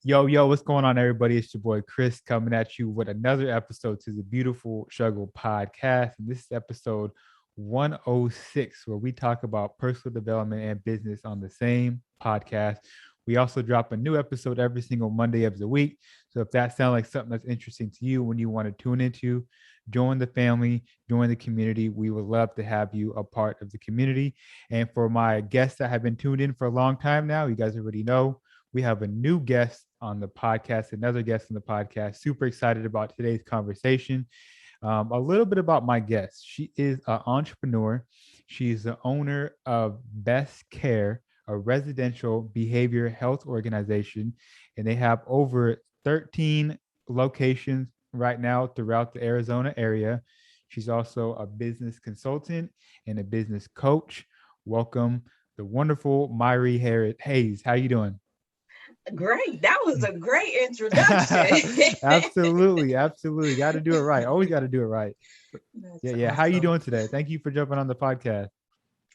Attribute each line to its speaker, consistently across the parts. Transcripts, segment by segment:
Speaker 1: Yo, what's going on, everybody? It's your boy Chris coming at you with another episode to the Beautiful Struggle podcast. And this is episode 106, where we talk about personal development and business on the same podcast. We also drop a new episode every single Monday of the week. So if that sounds like something that's interesting to you when you want to tune into, join the family, join the community. We would love to have you a part of the community. And for my guests that have been tuned in for a long time now, you guys already know we have a new guest on the podcast, another guest on the podcast. Super excited about today's conversation. A little bit about my guest. She is an entrepreneur. She's the owner of Best Care, a residential behavior health organization, and they have over 13 locations right now throughout the Arizona area. She's also a business consultant and a business coach. Welcome, the wonderful Myrrie Hayes. How you doing?
Speaker 2: Great. That was a great introduction.
Speaker 1: Absolutely. Got to do it right. Always got to do it right.
Speaker 2: That's
Speaker 1: Yeah. How you
Speaker 2: awesome.
Speaker 1: doing today? Thank you for jumping on the podcast.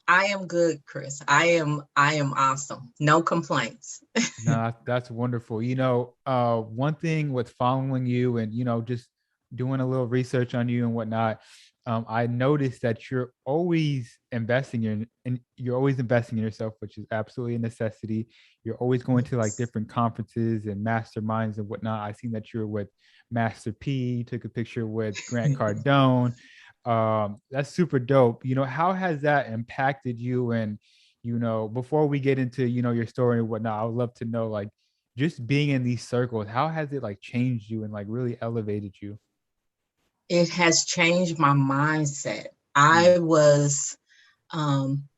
Speaker 2: I am good, Chris. I am awesome. No complaints.
Speaker 1: No, that's wonderful. One thing with following you and, just doing a little research on you and whatnot, I noticed that you're always investing in yourself, which is absolutely a necessity. You're always going to like
Speaker 2: Yes.
Speaker 1: different conferences and masterminds and whatnot. I seen that you're with Master P, took a picture with Grant Cardone. That's super dope. How has that impacted you? And before we get into your story and whatnot, I would love to know, like, just being in these circles, how has it like changed you and like really elevated you?
Speaker 2: It has changed my mindset.
Speaker 1: Mm,
Speaker 2: I was um,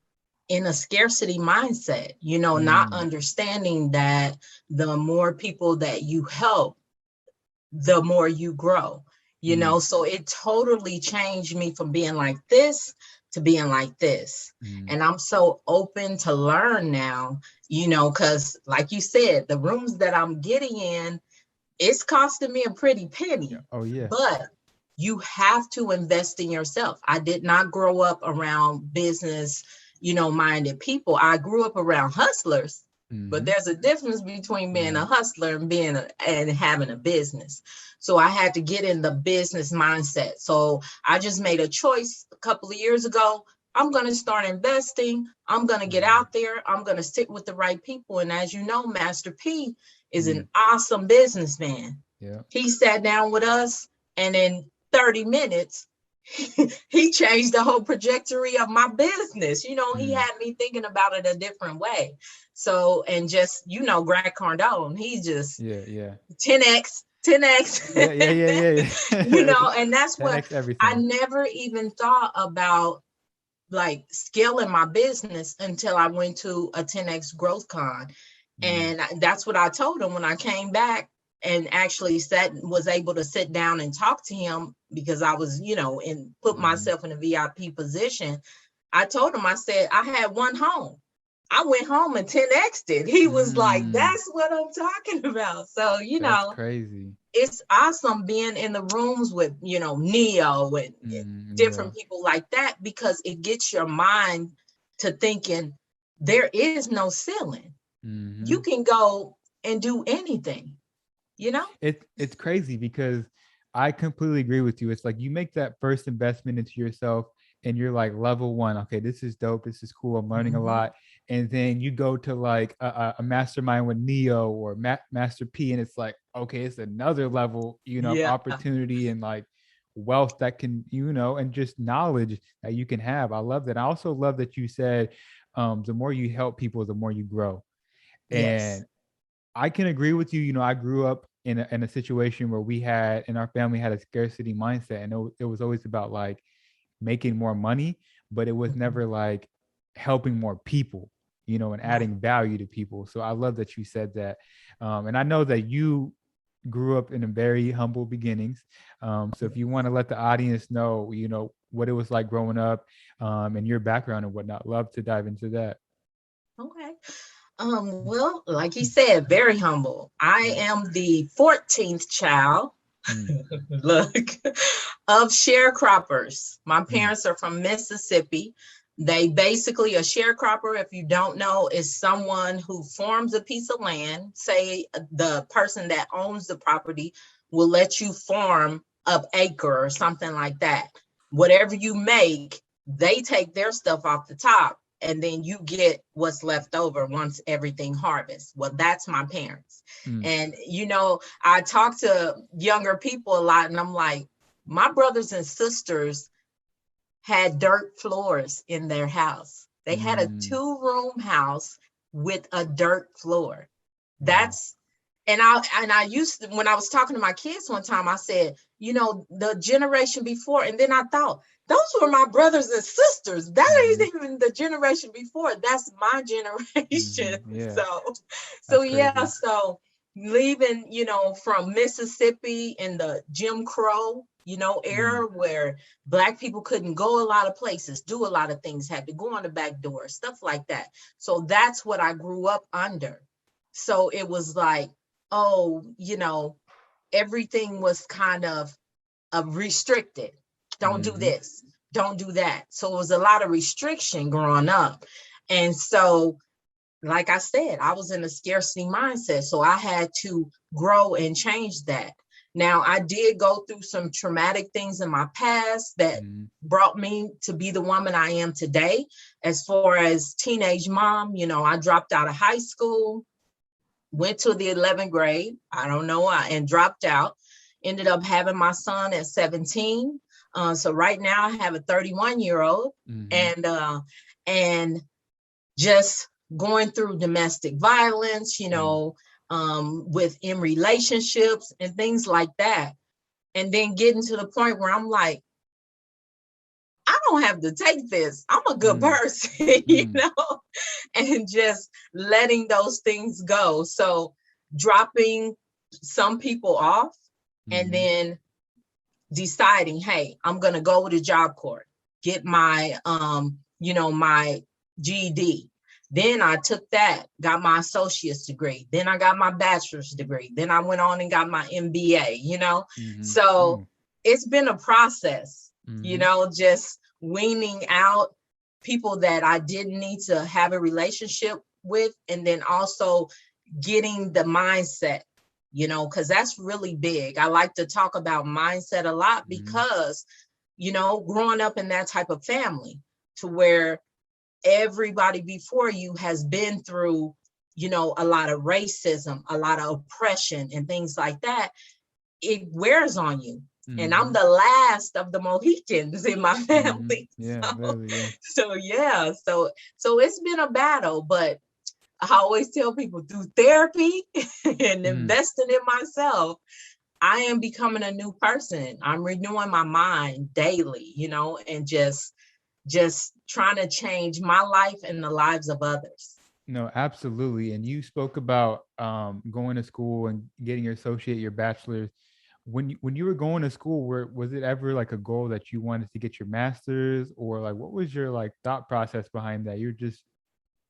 Speaker 2: in a scarcity mindset, not
Speaker 1: mm,
Speaker 2: understanding that the more people that you help, the more you grow,
Speaker 1: mm,
Speaker 2: so it totally changed me from being like this to being like this.
Speaker 1: mm.
Speaker 2: And I'm so open to learn now, because like you said, the rooms that I'm getting in, it's costing me a pretty
Speaker 1: Yeah.
Speaker 2: penny,
Speaker 1: Oh yeah.
Speaker 2: but you have to invest in yourself. I did not grow up around business, minded people. I grew up around hustlers, but
Speaker 1: Mm-hmm.
Speaker 2: there's a difference between being a
Speaker 1: Yeah.
Speaker 2: hustler and and having a business. So I had to get in the business mindset. So I just made a choice a couple of years ago. I'm going to start investing. I'm going to get
Speaker 1: Mm,
Speaker 2: out there. I'm going to sit with the right people. And as you know, Master P is
Speaker 1: mm,
Speaker 2: an awesome businessman.
Speaker 1: yeah.
Speaker 2: He sat down with us, and in 30 minutes, he changed the whole trajectory of my business. He
Speaker 1: Mm,
Speaker 2: had me thinking about it a different way. So, and just, Grant Cardone, he's just
Speaker 1: yeah. Yeah.
Speaker 2: 10x, 10x,
Speaker 1: Yeah. Yeah. Yeah. Yeah.
Speaker 2: and that's what
Speaker 1: 10x
Speaker 2: I
Speaker 1: everything.
Speaker 2: never even thought about, like scaling my business, until I went to a 10x growth con.
Speaker 1: Mm,
Speaker 2: And that's what I told him when I came back and actually was able to sit down and talk to him, because I was, and put
Speaker 1: mm,
Speaker 2: myself in a VIP position. I told him, I said, I had one home. I went home and 10x'd it. He was like,
Speaker 1: mm.
Speaker 2: that's what I'm talking about. So,
Speaker 1: That's crazy.
Speaker 2: it's awesome being in the rooms with, Neo and different
Speaker 1: Yeah.
Speaker 2: people like that, because it gets your mind to thinking there is no ceiling. You
Speaker 1: Mm-hmm.
Speaker 2: can go and do anything, you know?
Speaker 1: It's crazy because I completely agree with you. It's like you make that first investment into yourself and you're like level one. Okay, this is dope. This is cool. I'm learning a
Speaker 2: Mhm.
Speaker 1: lot. And then you go to like a mastermind with Neo or Master P, and it's like, okay, it's another level, of
Speaker 2: Yeah.
Speaker 1: opportunity and like wealth that can, and just knowledge that you can have. I love that. I also love that you said, the more you help people, the more you grow.
Speaker 2: Yes.
Speaker 1: And I can agree with you. I grew up in a situation where we had in our family had a scarcity mindset, and it was always about like making more money, but it was
Speaker 2: Mhm.
Speaker 1: never like helping more people, and
Speaker 2: Right.
Speaker 1: adding value to people. So I love that you said that, and I know that you grew up in a very humble beginnings. So if you want to let the audience know, what it was like growing up, and your background and whatnot, love to dive into that.
Speaker 2: Okay. Well, like he said, very humble. I
Speaker 1: Yeah.
Speaker 2: am the 14th child.
Speaker 1: Mm,
Speaker 2: Look, of sharecroppers. My
Speaker 1: mm,
Speaker 2: parents are from Mississippi. They basically, a sharecropper, if you don't know, is someone who farms a piece of land. Say the person that owns the property will let you farm an acre or something like that. Whatever you make, they take their stuff off the top, and then you get what's left over once everything harvests. Well, that's my parents. And, I talk to younger people a lot, and I'm like, my brothers and sisters had dirt floors in their house. They had a 2-room house with a dirt floor. That's and I used to, when I was talking to my kids one time, I said, the generation before, and then I thought, those were my brothers and sisters. That ain't even the generation before. That's my generation.
Speaker 1: Yeah.
Speaker 2: So yeah, so leaving, from Mississippi in the Jim Crow, era where Black people couldn't go a lot of places, do a lot of things, had to go on the back door, stuff like that. So that's what I grew up under. So it was like, everything was kind of restricted. Don't do this, don't do that. So it was a lot of restriction growing up. And so, like I said, I was in a scarcity mindset. So I had to grow and change that. Now, I did go through some traumatic things in my past that brought me to be the woman I am today. As far as teenage mom, I dropped out of high school, went to the 11th grade, I don't know why, and dropped out. Ended up having my son at 17. So right now I have a 31-year-old, and just going through domestic violence, within relationships and things like that. And then getting to the point where I'm like, I don't have to take this. I'm a good person, and just letting those things go. So dropping some people off and then deciding, hey, I'm going to go to job corps, get my, my GED. Then I took that, got my associate's degree. Then I got my bachelor's degree. Then I went on and got my MBA, So it's been a process, just weaning out people that I didn't need to have a relationship with. And then also getting the mindset, because that's really big. I like to talk about mindset a lot because, growing up in that type of family to where everybody before you has been through, a lot of racism, a lot of oppression and things like that, it wears on you. And I'm the last of the Mohicans in my family. So it's been a battle, but I always tell people through therapy and investing in myself, I am becoming a new person. I'm renewing my mind daily, and just trying to change my life and the lives of others.
Speaker 1: No, absolutely. And you spoke about going to school and getting your associate, your bachelor's. When you were going to school, was it ever like a goal that you wanted to get your master's, or like what was your like thought process behind that? You're just,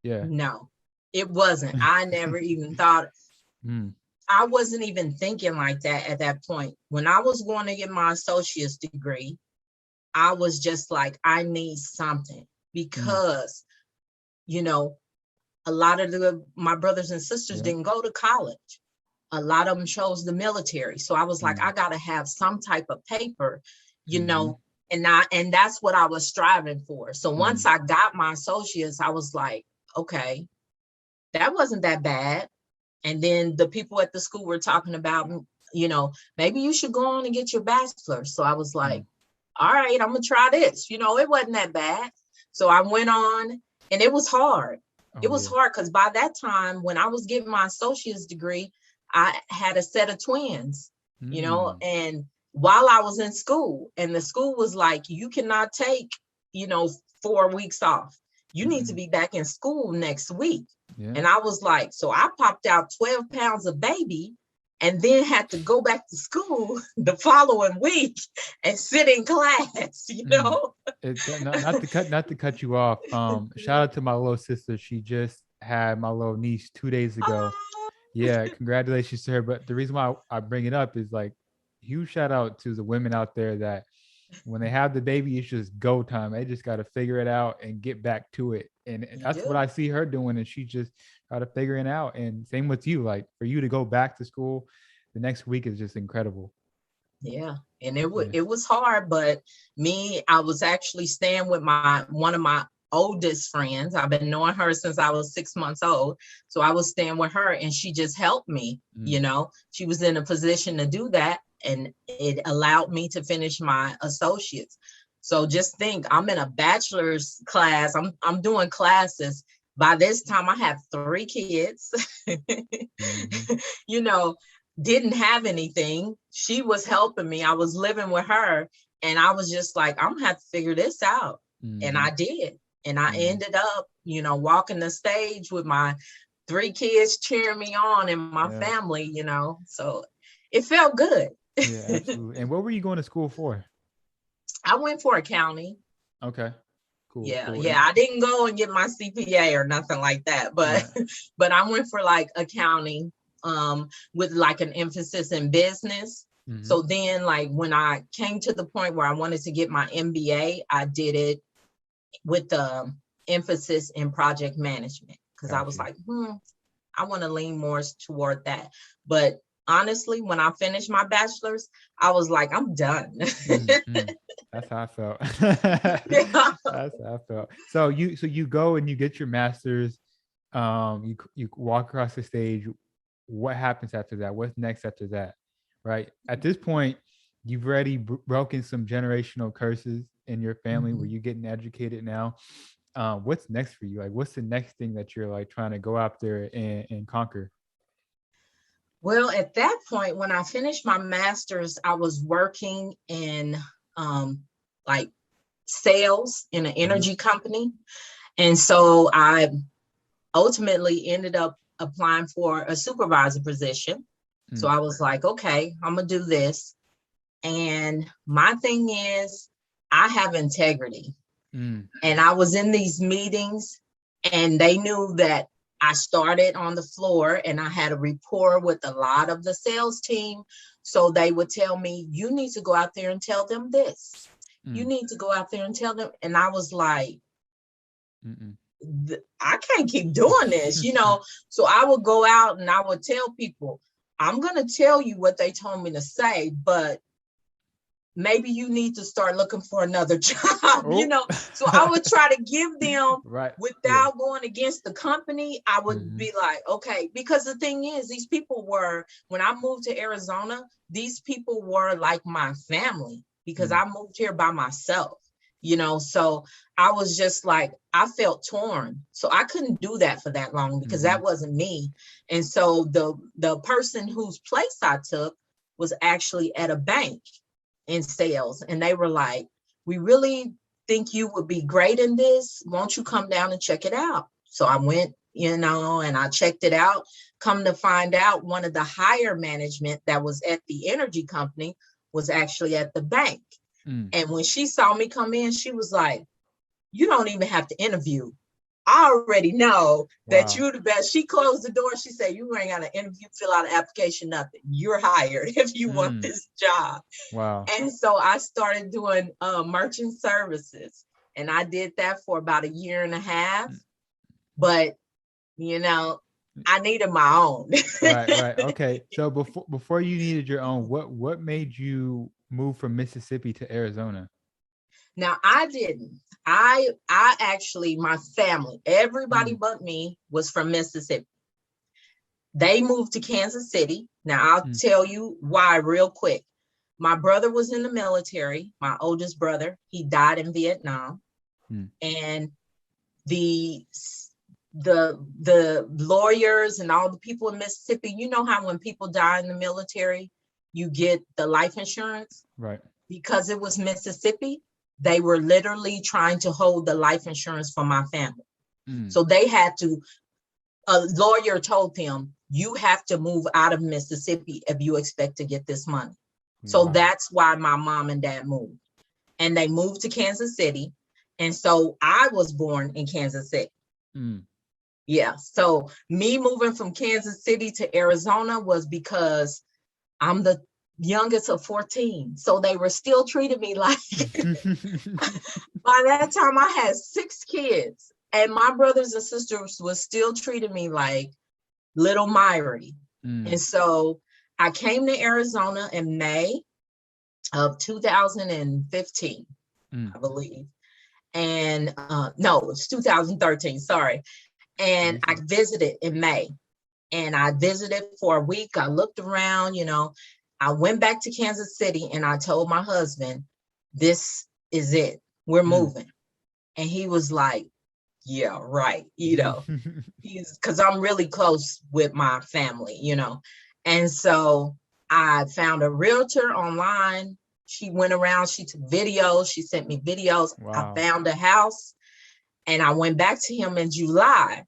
Speaker 2: No, it wasn't. I never even thought. I wasn't even thinking like that at that point. When I was going to get my associate's degree, I was just like, I need something because, a lot of my brothers and sisters didn't go to college. A lot of them chose the military. So I was like, I got to have some type of paper, and that's what I was striving for. So once I got my associates, I was like, okay, that wasn't that bad. And then the people at the school were talking about, maybe you should go on and get your bachelor's. So I was like, all right, I'm going to try this. It wasn't that bad. So I went on, and it was hard. It was hard because by that time, when I was getting my associate's degree, I had a set of twins, and while I was in school, and the school was like, you cannot take, 4 weeks off. You need to be back in school next week. And I was like, so I popped out 12 pounds of baby and then had to go back to school the following week and sit in class,
Speaker 1: Not to cut you off. Shout out to my little sister. She just had my little niece 2 days ago. Yeah, congratulations to her. But the reason why I bring it up is like, huge shout out to the women out there that when they have the baby, it's just go time. They just got to figure it out and get back to it. And that's what I see her doing. And she just got to figure it out. And same with you, like for you to go back to school the next week is just incredible.
Speaker 2: Yeah. And it was hard, but I was actually staying with one of my oldest friends. I've been knowing her since I was 6 months old. So I was staying with her and she just helped me, she was in a position to do that. And it allowed me to finish my associates. So just think, I'm in a bachelor's class. I'm doing classes. By this time I have 3 kids, didn't have anything. She was helping me. I was living with her and I was just like, I'm gonna have to figure this out. And I did. And I ended up, walking the stage with my 3 kids cheering me on and my family, so it felt good.
Speaker 1: Yeah, absolutely. And what were you going to school for?
Speaker 2: I went for accounting.
Speaker 1: Okay. Cool.
Speaker 2: Yeah.
Speaker 1: Cool.
Speaker 2: Yeah. I didn't go and get my CPA or nothing like that, but but I went for like accounting with like an emphasis in business. So then like when I came to the point where I wanted to get my MBA, I did it with the emphasis in project management because I was like, I want to lean more toward that. But honestly, when I finished my bachelor's, I was like, I'm done.
Speaker 1: That's how I felt. That's how I felt. So you go and you get your master's. You walk across the stage. What happens after that? What's next after that? Right. At this point, you've already broken some generational curses in your family where you're getting educated now. What's next for you? Like, what's the next thing that you're like trying to go out there and conquer?
Speaker 2: Well, at that point, when I finished my master's, I was working in like sales in an energy company. And so I ultimately ended up applying for a supervisor position. So I was like, okay, I'm gonna do this. And my thing is, I have integrity. And I was in these meetings and they knew that I started on the floor and I had a rapport with a lot of the sales team. So they would tell me, you need to go out there and tell them this. You need to go out there and tell them. And I was like, I can't keep doing this, So I would go out and I would tell people, I'm going to tell you what they told me to say, but maybe you need to start looking for another job, So I would try to give them without going against the company. I would be like, okay, because the thing is, these people were, when I moved to Arizona, these people were like my family because I moved here by myself, so I was just like, I felt torn. So I couldn't do that for that long because that wasn't me. And so the person whose place I took was actually at a bank in sales. And they were like, we really think you would be great in this. Won't you come down and check it out? So I went, and I checked it out. Come to find out, one of the higher management that was at the energy company was actually at the bank. And when she saw me come in, she was like, you don't even have to interview. I already know that you're the best. She closed the door. She said, you ain't got to interview, fill out an application, nothing. You're hired if you want this job. Wow. And so I started doing merchant services. And I did that for about 1.5 years. But, I needed my own.
Speaker 1: Right. Okay. So before you needed your own, what made you move from Mississippi to Arizona?
Speaker 2: Now, I didn't. I actually, my family, everybody but me was from Mississippi. They moved to Kansas City. Now, I'll tell you why real quick. My brother was in the military, my oldest brother. He died in Vietnam. And the lawyers and all the people in Mississippi, you know how when people die in the military, you get the life insurance? Right. Because it was Mississippi, they were literally trying to hold the life insurance for my family. So they had to, a lawyer told them, you have to move out of Mississippi if you expect to get this money. So that's why my mom and dad moved. And they moved to Kansas City. And so I was born in Kansas City. Yeah. So me moving from Kansas City to Arizona was because I'm the youngest of 14. So they were still treating me like, by that time I had 6 kids, and my brothers and sisters was still treating me like little Myrrie. And so I came to Arizona in May of 2015, I believe. And no, it's 2013, sorry. And I visited in May, and I visited for a week. I looked around, I went back to Kansas City, and I told my husband, this is it, we're moving. And he was like, yeah, right. Because I'm really close with my family, And so I found a realtor online. She went around, she took videos, she sent me videos. Wow. I found a house, and I went back to him in July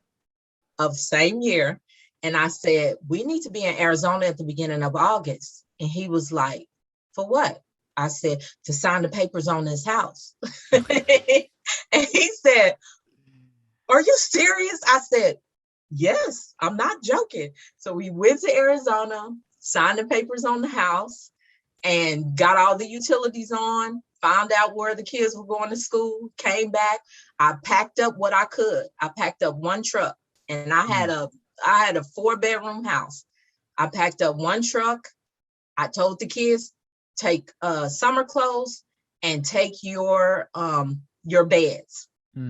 Speaker 2: of same year. And I said, we need to be in Arizona at the beginning of August. And he was like, for what? I said, to sign the papers on this house. And he said, are you serious? I said, yes, I'm not joking. So we went to Arizona, signed the papers on the house, and got all the utilities on, found out where the kids were going to school, came back. I packed up what I could. I packed up one truck, and I had a 4-bedroom house. I packed up one truck. I told the kids, take summer clothes and take your beds.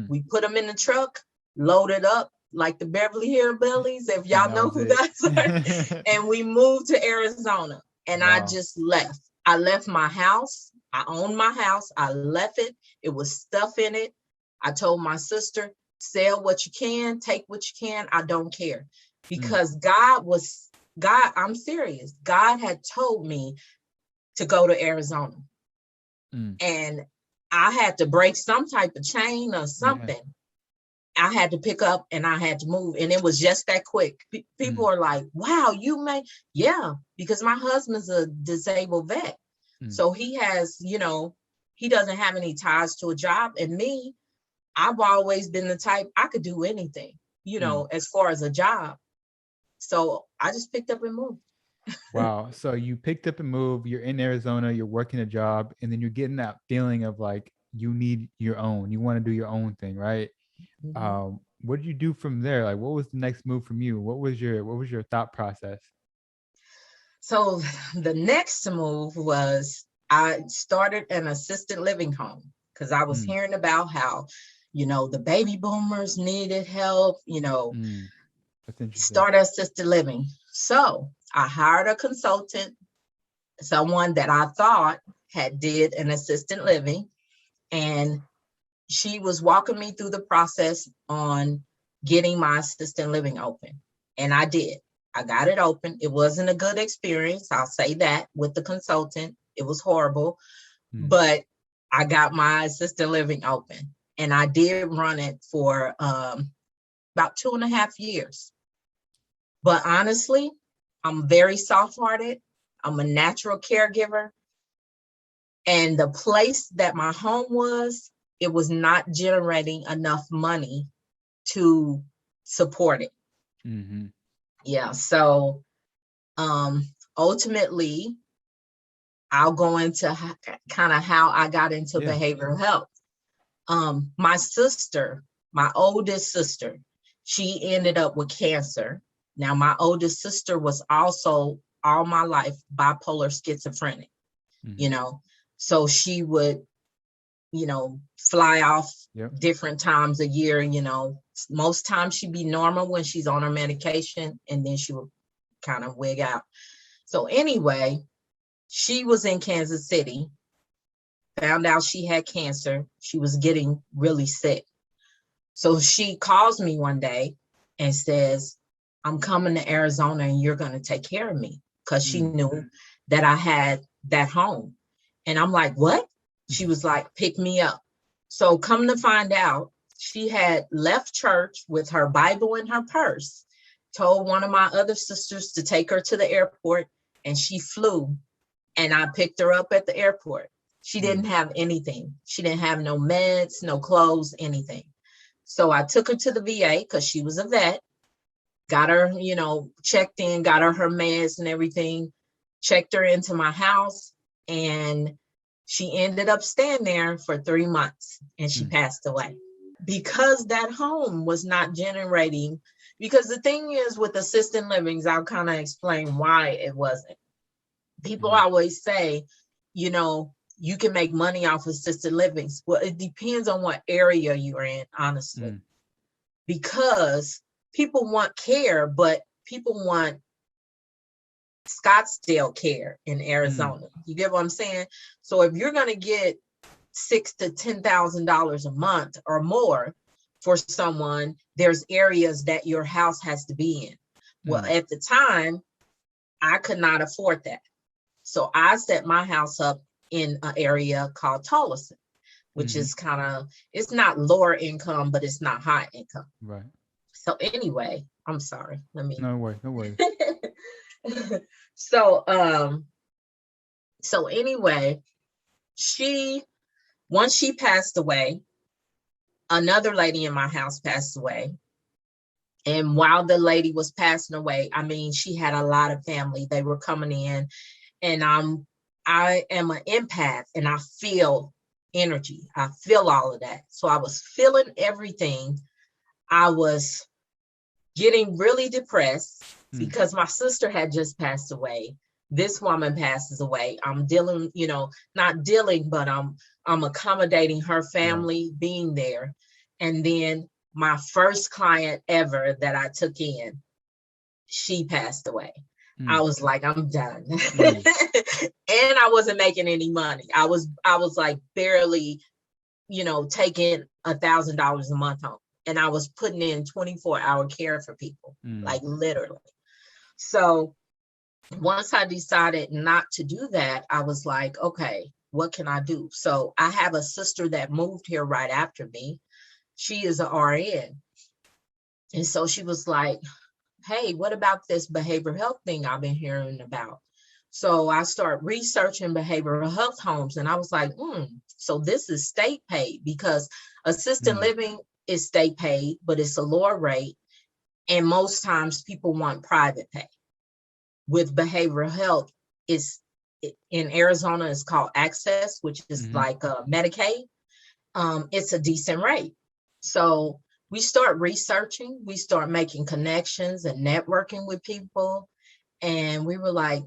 Speaker 2: We put them in the truck, loaded up like the Beverly Hillbillies, if y'all know who that's are. And we moved to Arizona, and wow. I just left. I left my house. I owned my house. I left it. It was stuff in it. I told my sister, sell what you can, take what you can. I don't care. Because God, I'm serious. God had told me to go to Arizona. And I had to break some type of chain or something. Yeah. I had to pick up and I had to move. And it was just that quick. People are like, wow, yeah, because my husband's a disabled vet. So he has, he doesn't have any ties to a job. And me, I've always been the type, I could do anything, as far as a job. So I just picked up and moved.
Speaker 1: Wow. So you picked up and moved, you're in Arizona, you're working a job, and then you're getting that feeling of like, you need your own, you want to do your own thing, right? What did you do from there? Like, what was the next move from you? What was your thought process?
Speaker 2: So the next move was I started an assisted living home, because I was hearing about how, the baby boomers needed help, start assisted living. So I hired a consultant, someone that I thought had did an assisted living, and she was walking me through the process on getting my assisted living open. And I did. I got it open. It wasn't a good experience, I'll say that, with the consultant. It was horrible, but I got my assisted living open, and I did run it for about 2.5 years. But honestly, I'm very soft-hearted. I'm a natural caregiver. And the place that my home was, it was not generating enough money to support it. Yeah, so ultimately, I'll go into kind of how I got into behavioral health. My sister, my oldest sister, she ended up with cancer. Now, my oldest sister was also all my life bipolar schizophrenic, so she would, fly off different times a year, most times she'd be normal when she's on her medication, and then she would kind of wig out. So anyway, she was in Kansas City, found out she had cancer. She was getting really sick. So she calls me one day and says, I'm coming to Arizona and you're going to take care of me, because she knew that I had that home. And I'm like, what? She was like, pick me up. So come to find out, she had left church with her Bible in her purse, told one of my other sisters to take her to the airport, and she flew, and I picked her up at the airport. She didn't have anything. She didn't have no meds, no clothes, anything. So I took her to the VA, because she was a vet, got her, checked in, got her meds and everything. checked her into my house, and she ended up staying there for 3 months, and she passed away because that home was not generating. Because the thing is with assisted livings, I'll kind of explain why it wasn't. People always say, you know, you can make money off assisted livings. Well, it depends on what area you're in, honestly, because people want care, but people want Scottsdale care in Arizona. You get what I'm saying? So if you're going to get $6,000 to $10,000 a month or more for someone, there's areas that your house has to be in. Well, at the time, I could not afford that. So I set my house up in an area called Tolleson, which is kind of, it's not lower income, but it's not high income.
Speaker 1: Right. So
Speaker 2: anyway, I'm sorry.
Speaker 1: No worries.
Speaker 2: So anyway, once she passed away, another lady in my house passed away. And while the lady was passing away, I mean, she had a lot of family. They were coming in, and I am an empath, and I feel energy. I feel all of that. So I was feeling everything. I was getting really depressed because my sister had just passed away. This woman passes away. I'm dealing, not dealing, but I'm accommodating her family being there. And then my first client ever that I took in, she passed away. I was like, I'm done. And I wasn't making any money. I was like barely, taking $1,000 a month home. And I was putting in 24-hour care for people, like literally. So once I decided not to do that, I was like, okay, what can I do? So I have a sister that moved here right after me. She is an RN. And so she was like, hey, what about this behavioral health thing I've been hearing about? So I started researching behavioral health homes, and I was like, so this is state paid, because assisted living is state paid, but it's a lower rate. And most times people want private pay. With behavioral health, in Arizona, it's called Access, which is like Medicaid. It's a decent rate. So we start researching, we start making connections and networking with people. And we were like,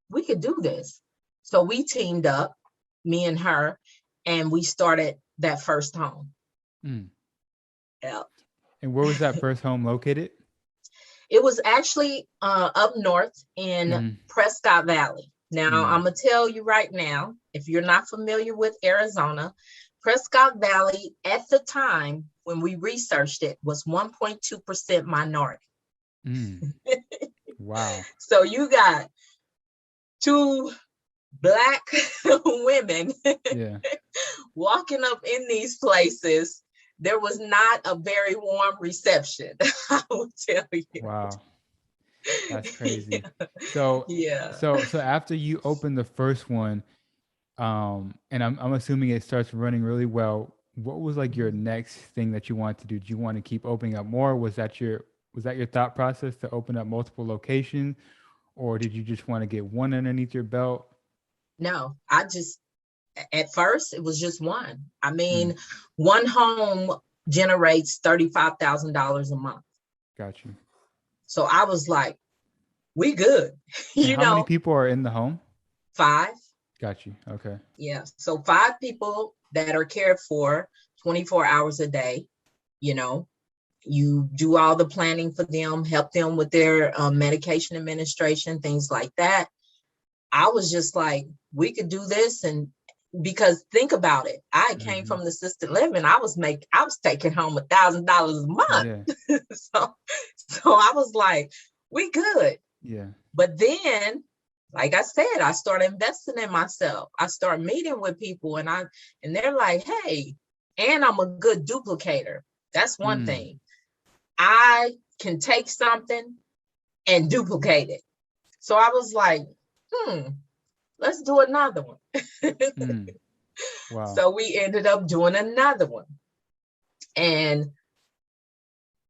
Speaker 2: we could do this. So we teamed up, me and her, and we started that first home. Yeah.
Speaker 1: And where was that first home located?
Speaker 2: It was actually up north in Prescott Valley. Now, I'm going to tell you right now, if you're not familiar with Arizona, Prescott Valley at the time when we researched it was 1.2% minority.
Speaker 1: Wow.
Speaker 2: So you got two Black women walking up in these places. There was not a very warm reception, I will tell you.
Speaker 1: Wow. That's crazy. So after you opened the first one, and I'm assuming it starts running really well, what was like your next thing that you wanted to do? Do you want to keep opening up more? Was that your thought process to open up multiple locations, or did you just want to get one underneath your belt?
Speaker 2: No, at first it was just one. I mean, one home generates $35,000 a month.
Speaker 1: Got you.
Speaker 2: So I was like, we good.
Speaker 1: How many people are in the home?
Speaker 2: 5.
Speaker 1: Got you. Okay.
Speaker 2: Yeah. So 5 people that are cared for 24 hours a day. You do all the planning for them, help them with their medication administration, things like that. I was just like, we could do this. And because think about it, I came from the assisted living. I was taking home $1,000 a month. Yeah. so I was like, we good.
Speaker 1: Yeah.
Speaker 2: But then, like I said, I started investing in myself. I started meeting with people, and they're like, hey, and I'm a good duplicator. That's one thing. I can take something and duplicate it. So I was like, let's do another one.
Speaker 1: Wow.
Speaker 2: So we ended up doing another one. And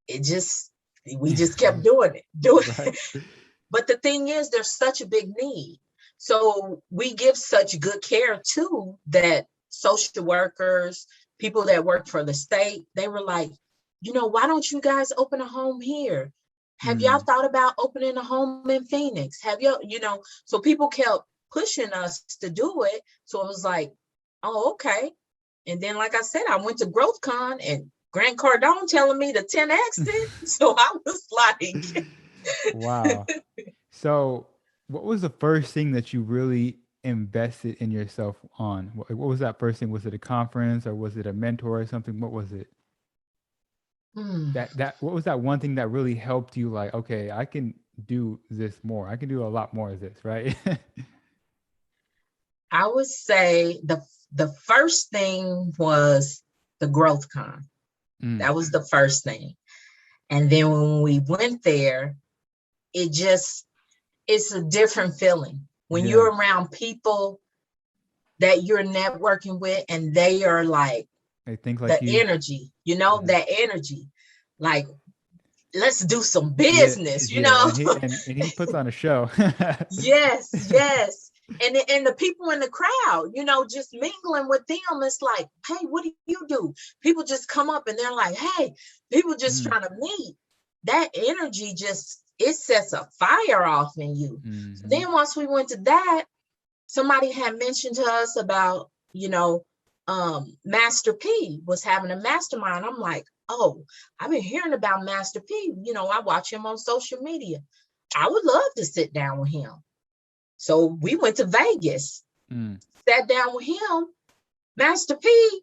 Speaker 2: we just kept doing it. Right. But the thing is, there's such a big need. So we give such good care too that social workers, people that work for the state, they were like, why don't you guys open a home here? Have y'all thought about opening a home in Phoenix? Have so people kept pushing us to do it. So it was like, oh, okay. And then, like I said, I went to GrowthCon and Grant Cardone telling me to 10X it. So I was like,
Speaker 1: wow. So what was the first thing that you really invested in yourself on? What was that first thing? Was it a conference or was it a mentor or something? What was it? What was that one thing that really helped you, like, okay, I can do this more. I can do a lot more of this, right?
Speaker 2: I would say the first thing was the GrowthCon. That was the first thing. And then when we went there, it's a different feeling. When you're around people that you're networking with and they are like,
Speaker 1: they think like
Speaker 2: the energy, that energy, like, let's do some business,
Speaker 1: And he puts on a show.
Speaker 2: Yes. And the people in the crowd, just mingling with them, it's like, hey, what do you do? People just come up and they're like, hey, people just trying to meet. That energy it sets a fire off in you. So then once we went to that, somebody had mentioned to us about, Master P was having a mastermind. I'm like, oh, I've been hearing about Master P. I watch him on social media. I would love to sit down with him. So we went to Vegas, sat down with him. Master P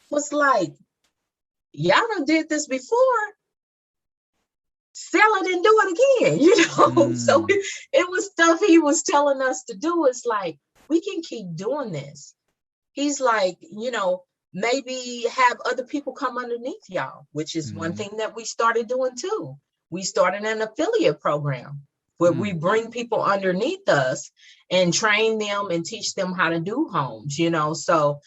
Speaker 2: was like, y'all done did this before. Sell it and do it again, So it was stuff he was telling us to do. It's like, we can keep doing this. He's like, maybe have other people come underneath y'all, which is one thing that we started doing too. We started an affiliate program where we bring people underneath us and train them and teach them how to do homes, So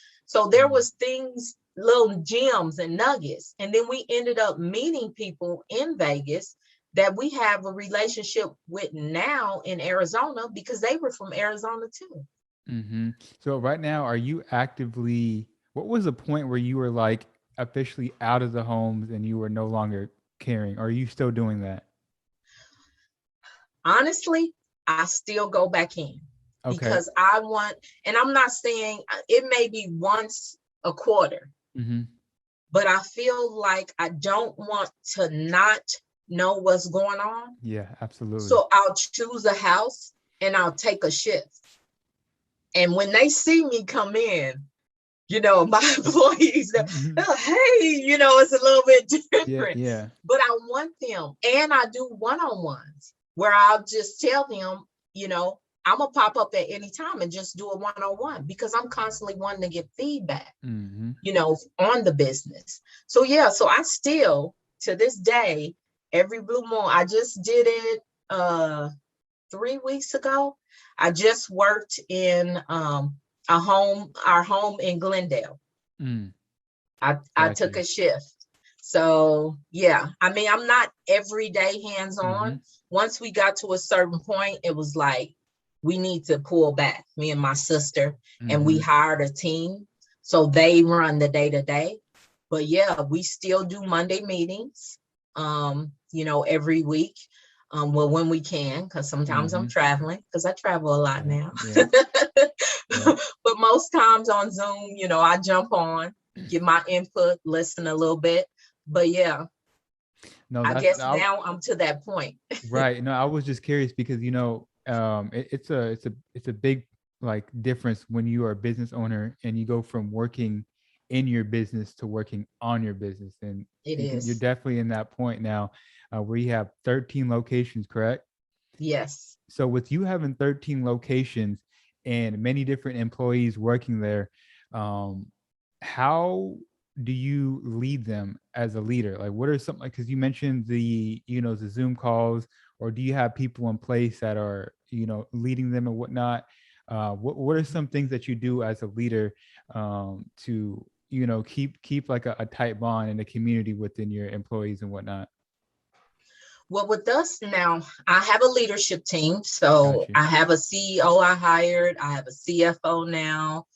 Speaker 2: there was things, little gems and nuggets. And then we ended up meeting people in Vegas that we have a relationship with now in Arizona because they were from Arizona too.
Speaker 1: So right now, are you what was the point where you were like officially out of the homes and you were no longer caring? Or are you still doing that?
Speaker 2: Honestly, I still go back in because I want, and I'm not saying it may be once a quarter, but I feel like I don't want to not know what's going on.
Speaker 1: Yeah, absolutely.
Speaker 2: So I'll choose a house and I'll take a shift. And when they see me come in, my employees, hey, it's a little bit different.
Speaker 1: Yeah.
Speaker 2: But I want them, and I do one-on-ones where I'll just tell them, I'm gonna pop up at any time and just do a one-on-one because I'm constantly wanting to get feedback, on the business. So yeah, so I still, to this day, every blue moon, I just did it 3 weeks ago. I just worked in our home in Glendale. I took a shift. So yeah, I mean, I'm not every day hands-on. Once we got to a certain point, it was like, we need to pull back, me and my sister, and we hired a team. So they run the day-to-day. But yeah, we still do Monday meetings, every week. Well, when we can, because sometimes I'm traveling, because I travel a lot now. But most times on Zoom, I jump on, get my input, listen a little bit. But yeah, I guess now I'm to that point.
Speaker 1: Right. No, I was just curious because, it's a big like difference when you are a business owner and you go from working in your business to working on your business. And you're definitely in that point now where you have 13 locations, correct?
Speaker 2: Yes.
Speaker 1: So with you having 13 locations and many different employees working there, how do you lead them as a leader? Like, what are some, like, because you mentioned the Zoom calls, or do you have people in place that are, leading them and whatnot? What are some things that you do as a leader to, keep like a tight bond in the community within your employees and whatnot?
Speaker 2: Well, with us now, I have a leadership team. So
Speaker 1: Got you.
Speaker 2: I have a CEO I hired. I have a CFO now.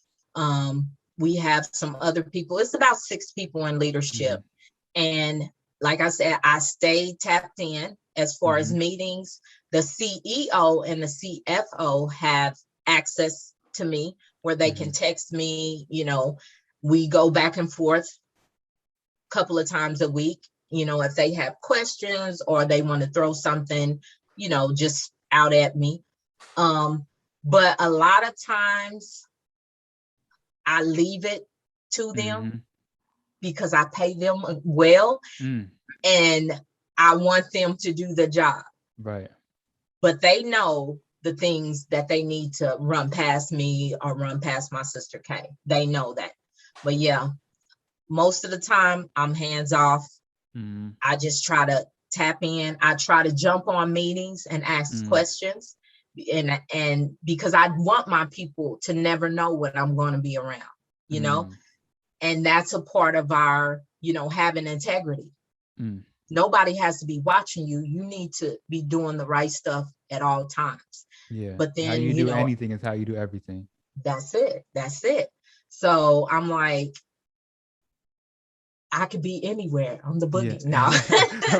Speaker 2: We have some other people. It's about 6 people in leadership.
Speaker 1: Mm-hmm.
Speaker 2: And like I said, I stay tapped in as far as
Speaker 1: Mm-hmm.
Speaker 2: meetings. The CEO and the CFO have access to me where they
Speaker 1: Mm-hmm.
Speaker 2: can text me. We go back and forth a couple of times a week, if they have questions or they want to throw something, just out at me. But a lot of times I leave it to them
Speaker 1: Mm-hmm.
Speaker 2: because I pay them well
Speaker 1: Mm.
Speaker 2: and I want them to do the job.
Speaker 1: Right.
Speaker 2: But they know the things that they need to run past me or run past my sister Kay. They know that. But yeah, most of the time I'm hands off.
Speaker 1: Mm-hmm.
Speaker 2: I just try to tap in. I try to jump on meetings and ask
Speaker 1: Mm.
Speaker 2: questions. And because I want my people to never know what I'm going to be around,
Speaker 1: Mm.
Speaker 2: and that's a part of our, having integrity.
Speaker 1: Mm.
Speaker 2: Nobody has to be watching you. You need to be doing the right stuff at all times.
Speaker 1: Yeah.
Speaker 2: But
Speaker 1: How
Speaker 2: then,
Speaker 1: you do anything is how you do everything.
Speaker 2: that's it. That's it. So I'm like, I could be anywhere on the
Speaker 1: Yeah.
Speaker 2: boogie. No.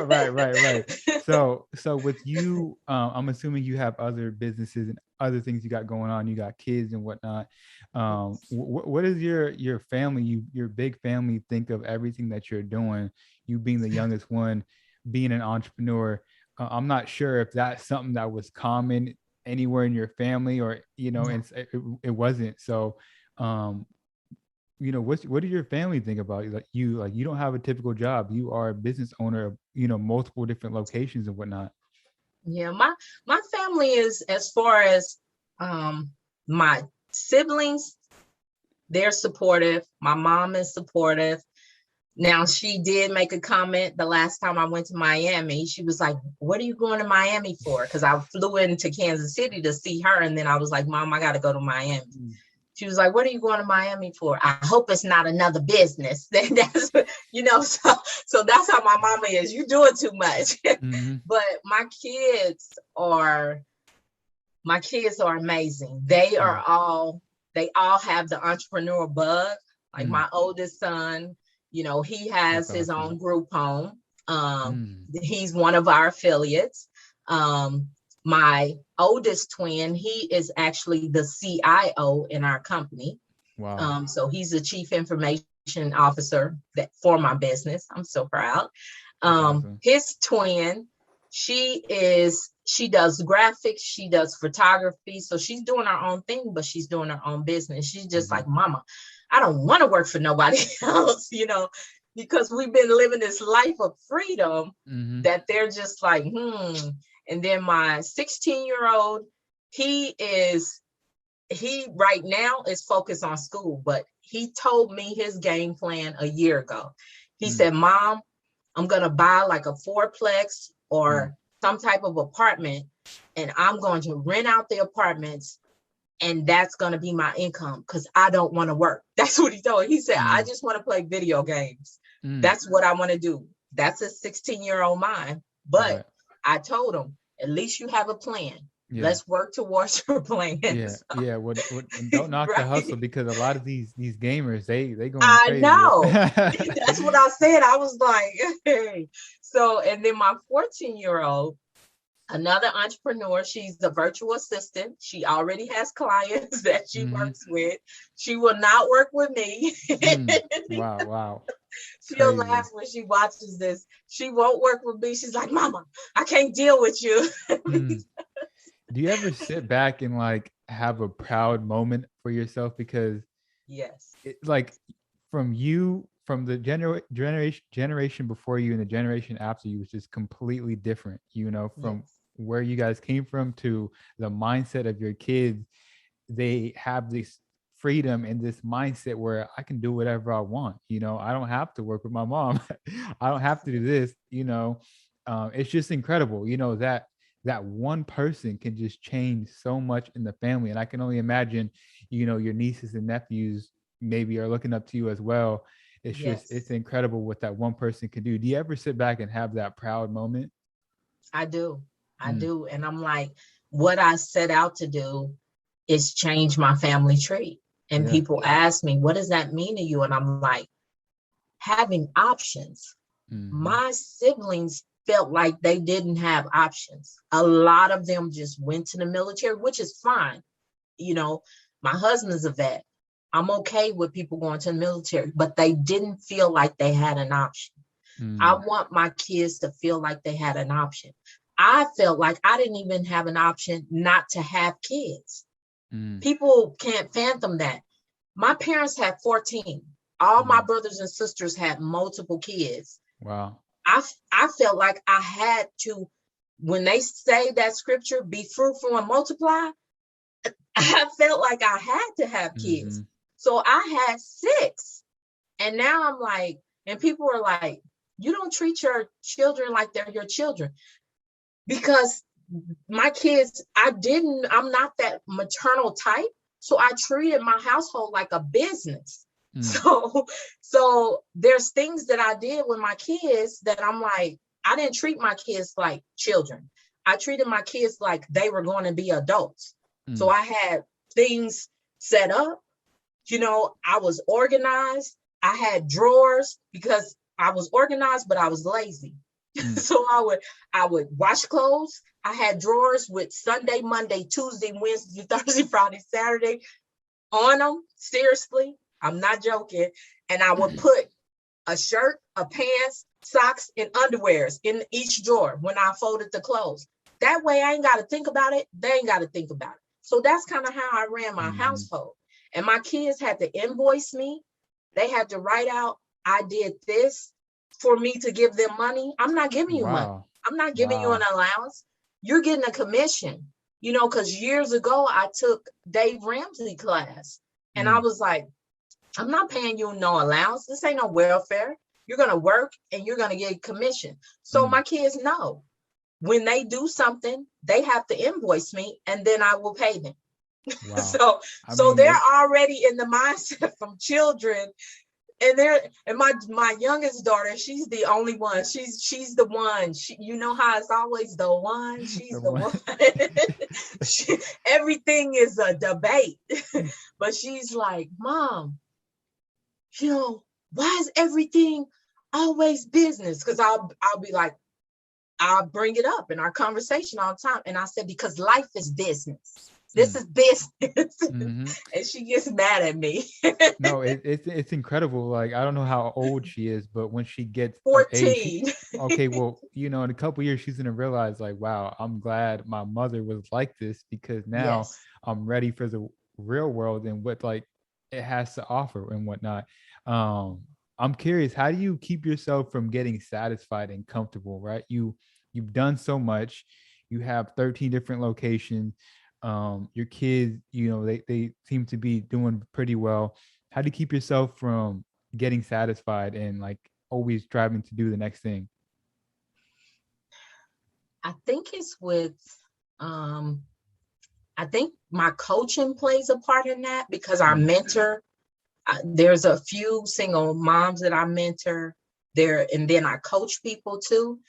Speaker 1: Right. So with you, I'm assuming you have other businesses and other things you got going on. You got kids and whatnot. What does your family, your big family, think of everything that you're doing? You being the youngest one, being an entrepreneur. I'm not sure if that's something that was common anywhere in your family, or
Speaker 2: No.
Speaker 1: and it wasn't. So, what do your family think about you? You don't have a typical job. You are a business owner of, multiple different locations and whatnot.
Speaker 2: Yeah, my family is, as far as my siblings, they're supportive. My mom is supportive. Now, she did make a comment the last time I went to Miami. She was like, "What are you going to Miami for?" Because I flew into Kansas City to see her, and then I was like, "Mom, I got to go to Miami." She was like, "What are you going to Miami for?" I hope it's not another business. Then that's, so that's how my mama is. You doing too much.
Speaker 1: Mm-hmm.
Speaker 2: But my kids are amazing. They all have the entrepreneur bug. Like my oldest son, he has
Speaker 1: That's
Speaker 2: his
Speaker 1: awesome.
Speaker 2: own group home. He's one of our affiliates. My oldest twin, he is actually the CIO in our company.
Speaker 1: Wow.
Speaker 2: So he's the chief information officer for my business. I'm so proud.
Speaker 1: That's awesome.
Speaker 2: His twin, she does graphics, she does photography. So she's doing her own thing, but she's doing her own business. She's just like, "Mama, I don't want to work for nobody else," because we've been living this life of freedom that they're just like, And then my 16-year-old, he right now is focused on school, but he told me his game plan a year ago. He said, "Mom, I'm going to buy like a fourplex or some type of apartment, and I'm going to rent out the apartments, and that's going to be my income because I don't want to work." That's what he told me. He said, "I just want to play video games. That's what I want to do." That's a 16-year-old mind. But
Speaker 1: Right.
Speaker 2: I told him, at least you have a plan.
Speaker 1: Yeah.
Speaker 2: Let's work towards your plan.
Speaker 1: Yeah. What don't knock the hustle, because a lot of these gamers, they going
Speaker 2: I
Speaker 1: crazy.
Speaker 2: know. That's what I said. I was like, hey. So, and then my 14-year-old, another entrepreneur, she's a virtual assistant. She already has clients that she works with. She will not work with me.
Speaker 1: Wow.
Speaker 2: She'll
Speaker 1: Crazy.
Speaker 2: laugh when she watches this. She won't work with me. She's like, "Mama, I can't deal with you."
Speaker 1: Do you ever sit back and like have a proud moment for yourself? Because
Speaker 2: Yes.
Speaker 1: like from the generation before you and the generation after you was just completely different, from where you guys came from to the mindset of your kids. They have this freedom and this mindset where I can do whatever I want. I don't have to work with my mom. I don't have to do this. It's just incredible, that one person can just change so much in the family. And I can only imagine, your nieces and nephews maybe are looking up to you as well. It's just, it's incredible what that one person can do. Do you ever sit back and have that proud moment?
Speaker 2: I do. I do. And I'm like, what I set out to do is change my family tree. And people ask me, what does that mean to you? And I'm like, having options. My siblings felt like they didn't have options. A lot of them just went to the military, which is fine. You know, my husband's a vet. I'm okay with people going to the military, but they didn't feel like they had an option. I want my kids to feel like they had an option. I felt like I didn't even have an option not to have kids. People can't fathom that. My parents had 14. All my brothers and sisters had multiple kids.
Speaker 1: Wow.
Speaker 2: I felt like I had to, when they say that scripture, be fruitful and multiply, I felt like I had to have kids. So I had 6. And now I'm like, and people are like, you don't treat your children like they're your children. Because my kids, I'm not that maternal type. So I treated my household like a business. So there's things that I did with my kids that I'm like, I didn't treat my kids like children. I treated my kids like they were going to be adults. So I had things set up. You know, I was organized. I had drawers because I was organized, but I was lazy. So I would wash clothes. I had drawers with Sunday, Monday, Tuesday, Wednesday, Thursday, Friday, Saturday on them. Seriously, I'm not joking. And I would put a shirt, a pants, socks, and underwears in each drawer when I folded the clothes. That way I ain't got to think about it. They ain't got to think about it. So that's kind of how I ran my household. And my kids had to invoice me. They had to write out, I did this for me to give them money. I'm not giving you money. I'm not giving you an allowance. You're getting a commission, you know, because years ago I took Dave Ramsey class and I was like, I'm not paying you no allowance. This ain't no welfare. You're going to work and you're going to get commission. So my kids know when they do something, they have to invoice me and then I will pay them. Wow. So they're already in the mindset from children. And my youngest daughter, she's the only one. She's the one. You know how it's always the one. She's the one. Everything is a debate. But she's like, Mom, you know, why is everything always business? Because I'll be like, I'll bring it up in our conversation all the time. And I said, because life is business. This is business. And she gets mad at me.
Speaker 1: No, it's incredible. Like, I don't know how old she is, but when she gets
Speaker 2: 14.
Speaker 1: Okay, well, you know, in a couple of years, she's going to realize like, wow, I'm glad my mother was like this because now I'm ready for the real world and what like it has to offer and whatnot. I'm curious, how do you keep yourself from getting satisfied and comfortable, right? You've done so much. You have 13 different locations. Your kids, you know, they seem to be doing pretty well. How do you keep yourself from getting satisfied and like always striving to do the next thing?
Speaker 2: I think it's with, I think my coaching plays a part in that because I mentor. There's a few single moms that I mentor there, and then I coach people too.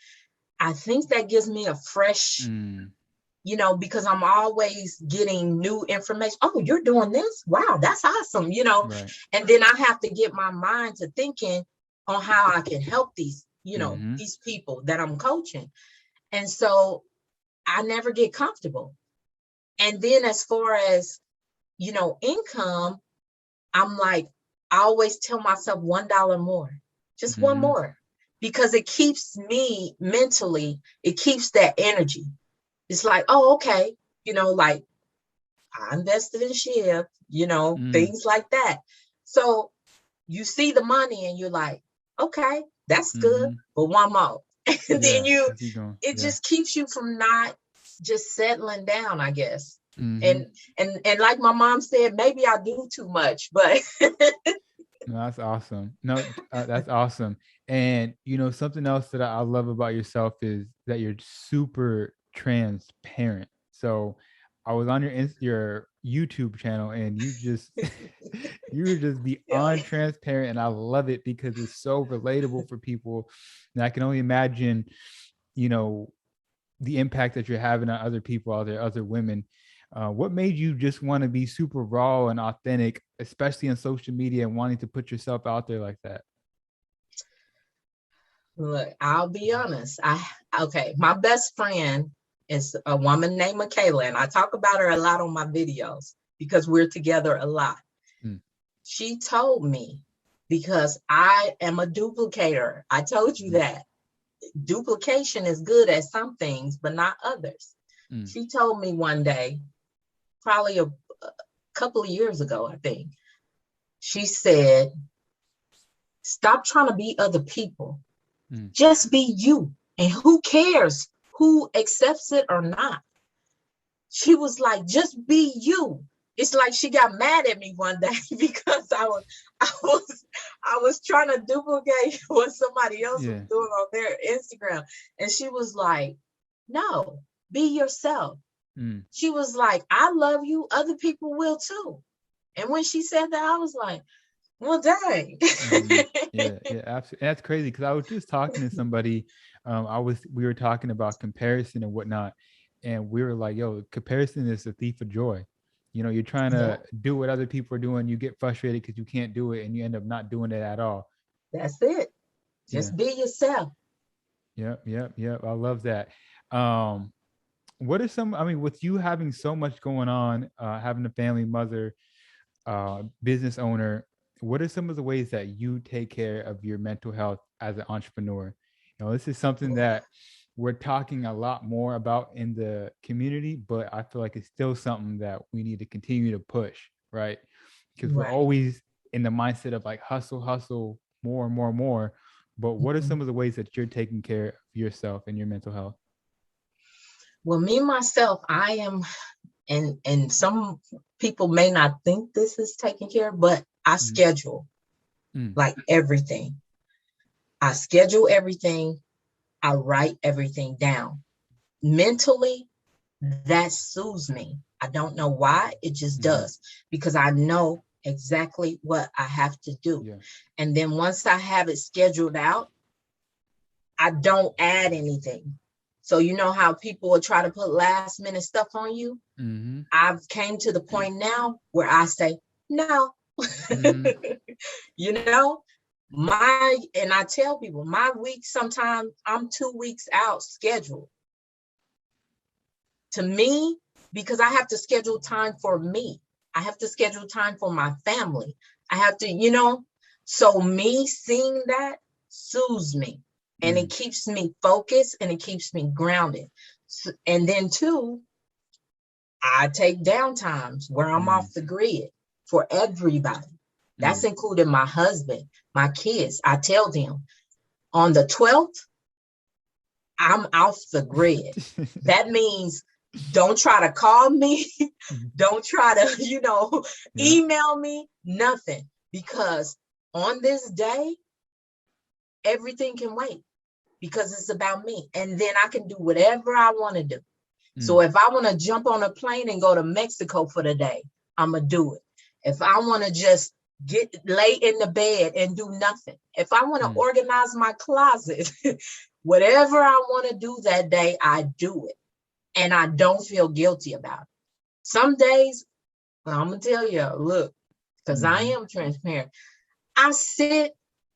Speaker 2: I think that gives me a fresh, you know, because I'm always getting new information. Oh, you're doing this? Wow, that's awesome, you know. And then I have to get my mind to thinking on how I can help these, you know, these people that I'm coaching. And so I never get comfortable. And then as far as, you know, income, I'm like, I always tell myself $1 more, just one more, because it keeps me mentally, it keeps that energy. It's like, oh, okay, you know, like I invested in SHIB, you know, things like that. So you see the money and you're like, okay, that's good, but one more. And then it just keeps you from not just settling down, I guess. And like my mom said, maybe I do too much, but
Speaker 1: no, that's awesome. No, that's awesome. And you know, something else that I love about yourself is that you're super transparent. So I was on your YouTube channel and you just you were just beyond transparent, and I love it because it's so relatable for people. And I can only imagine, you know, the impact that you're having on other people out there, other women. What made you just want to be super raw and authentic, especially on social media, and wanting to put yourself out there like that?
Speaker 2: Look, I'll be honest. My best friend is a woman named Michaela, and I talk about her a lot on my videos because we're together a lot. She told me, because I am a duplicator. I told you that. Duplication is good at some things, but not others. She told me one day, probably a couple of years ago, I think, she said, stop trying to be other people. Just be you. And who cares who accepts it or not? She was like, just be you. It's like she got mad at me one day because I was trying to duplicate what somebody else was doing on their Instagram. And she was like, no, be yourself. She was like, I love you. Other people will too. And when she said that, I was like, well, dang.
Speaker 1: Yeah, absolutely. That's crazy, because I was just talking to somebody. We were talking about comparison and whatnot, and we were like, yo, comparison is a thief of joy. You're trying to do what other people are doing, you get frustrated because you can't do it, and you end up not doing it at all.
Speaker 2: That's it. Just be yourself.
Speaker 1: Yep. I love that. What are some, with you having so much going on, having a family, mother, business owner, what are some of the ways that you take care of your mental health as an entrepreneur? This is something that we're talking a lot more about in the community, but I feel like it's still something that we need to continue to push, right? Because we're always in the mindset of like hustle, more and more. But what are some of the ways that you're taking care of yourself and your mental health?
Speaker 2: Well, me, myself, I am, and some people may not think this is taken care of, but I schedule like everything. I schedule everything. I write everything down. Mentally, that soothes me. I don't know why, it just does, because I know exactly what I have to do. Yeah. And then once I have it scheduled out, I don't add anything. So you know how people will try to put last minute stuff on you? I've came to the point now where I say, no. And I tell people my week, sometimes I'm 2 weeks out scheduled. To me, because I have to schedule time for me. I have to schedule time for my family. I have to, so me seeing that soothes me, and it keeps me focused, and it keeps me grounded. And then too, I take down times where I'm off the grid for everybody. That's including my husband, my kids. I tell them on the 12th, I'm off the grid. That means don't try to call me. Don't try to, email me, nothing. Because on this day, everything can wait, because it's about me. And then I can do whatever I want to do. So if I want to jump on a plane and go to Mexico for the day, I'm going to do it. If I want to just lay in the bed and do nothing, if I want to organize my closet, whatever I want to do that day, I do it. And I don't feel guilty about it. Some days, I'm going to tell you, look, because I am transparent, I sit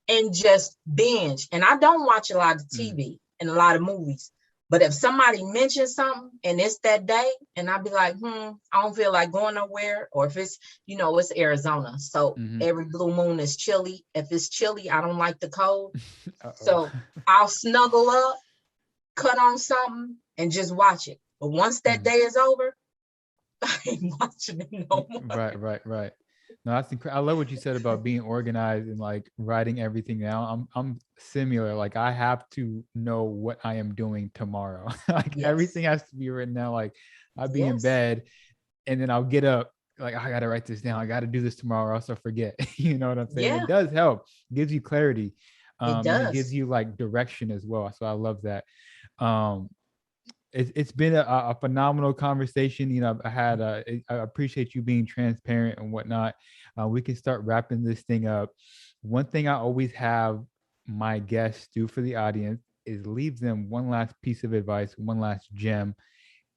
Speaker 2: and just binge. And I don't watch a lot of TV and a lot of movies. But if somebody mentions something and it's that day, and I'll be like, I don't feel like going nowhere. Or if it's, it's Arizona. So every blue moon is chilly. If it's chilly, I don't like the cold. So I'll snuggle up, cut on something, and just watch it. But once that day is over, I ain't watching it no more.
Speaker 1: Right. No, that's incredible. I love what you said about being organized and like writing everything down. I'm similar. Like I have to know what I am doing tomorrow. Like everything has to be written down. Like I'll be in bed and then I'll get up. Like I got to write this down. I got to do this tomorrow or else I'll forget. You know what I'm saying? It does help. It gives you clarity.
Speaker 2: It does.
Speaker 1: And it gives you like direction as well. So I love that. It's been a phenomenal conversation. I appreciate you being transparent and whatnot. We can start wrapping this thing up. One thing I always have my guests do for the audience is leave them one last piece of advice, one last gem,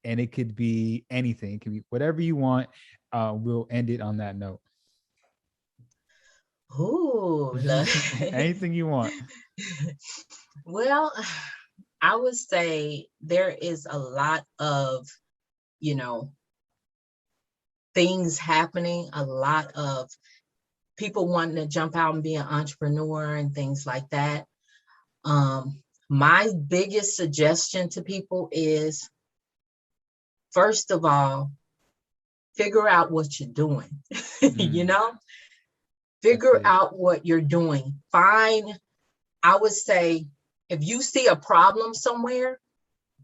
Speaker 1: and it could be anything. It could be whatever you want. We'll end it on that note.
Speaker 2: Ooh,
Speaker 1: Anything you want.
Speaker 2: Well, I would say there is a lot of, things happening, a lot of people wanting to jump out and be an entrepreneur and things like that. My biggest suggestion to people is, first of all, figure out what you're doing. Figure out what you're doing. I would say, if you see a problem somewhere,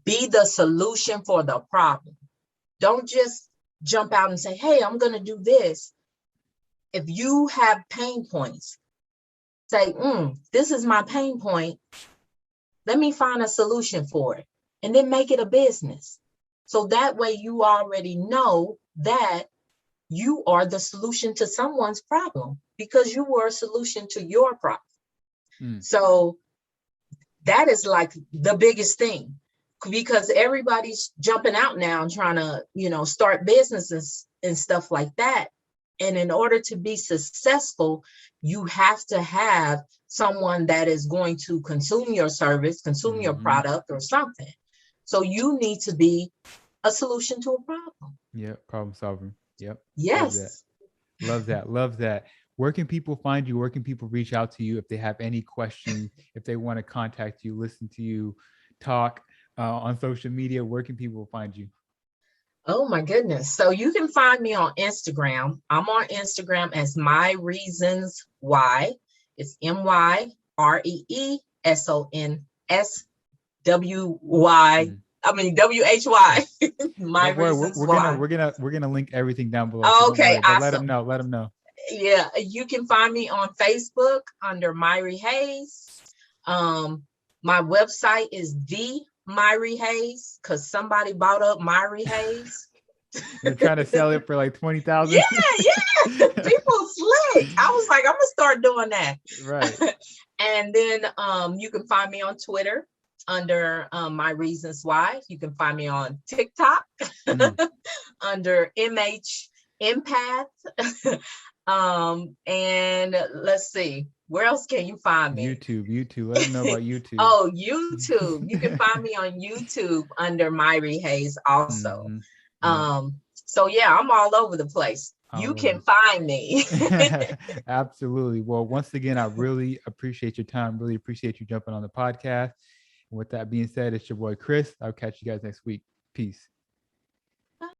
Speaker 2: be the solution for the problem. Don't just jump out and say, hey, I'm going to do this. If you have pain points, say, this is my pain point. Let me find a solution for it, and then make it a business. So that way you already know that you are the solution to someone's problem, because you were a solution to your problem. So that is like the biggest thing, because everybody's jumping out now and trying to, start businesses and stuff like that. And in order to be successful, you have to have someone that is going to consume your service, consume your product or something. So you need to be a solution to a problem.
Speaker 1: Yep. Problem solving. Yep.
Speaker 2: Yes.
Speaker 1: Love that. Where can people find you? Where can people reach out to you if they have any questions, if they want to contact you, listen to you talk on social media? Where can people find you?
Speaker 2: Oh my goodness. So you can find me on Instagram. I'm on Instagram as My Reasons Why. It's MYREESONSWY. WHY. My Reasons Why.
Speaker 1: We're gonna link everything down below.
Speaker 2: Okay,
Speaker 1: so
Speaker 2: awesome.
Speaker 1: Let them know.
Speaker 2: Yeah, you can find me on Facebook under Myrrie Hayes. My website is the Myrrie Hayes, because somebody bought up Myrrie Hayes.
Speaker 1: They're trying to sell it for like 20,000.
Speaker 2: Yeah. People slick. I was like, I'm gonna start doing that.
Speaker 1: Right.
Speaker 2: And then you can find me on Twitter under My Reasons Why. You can find me on TikTok under MH Empath. And let's see, where else can you find me?
Speaker 1: YouTube. Let them know about YouTube.
Speaker 2: Oh, YouTube. You can find me on YouTube under Myrrie Hayes also. So yeah, I'm all over the place. You can find me.
Speaker 1: Absolutely. Well, once again, I really appreciate your time. Really appreciate you jumping on the podcast. And with that being said, it's your boy Chris. I'll catch you guys next week. Peace.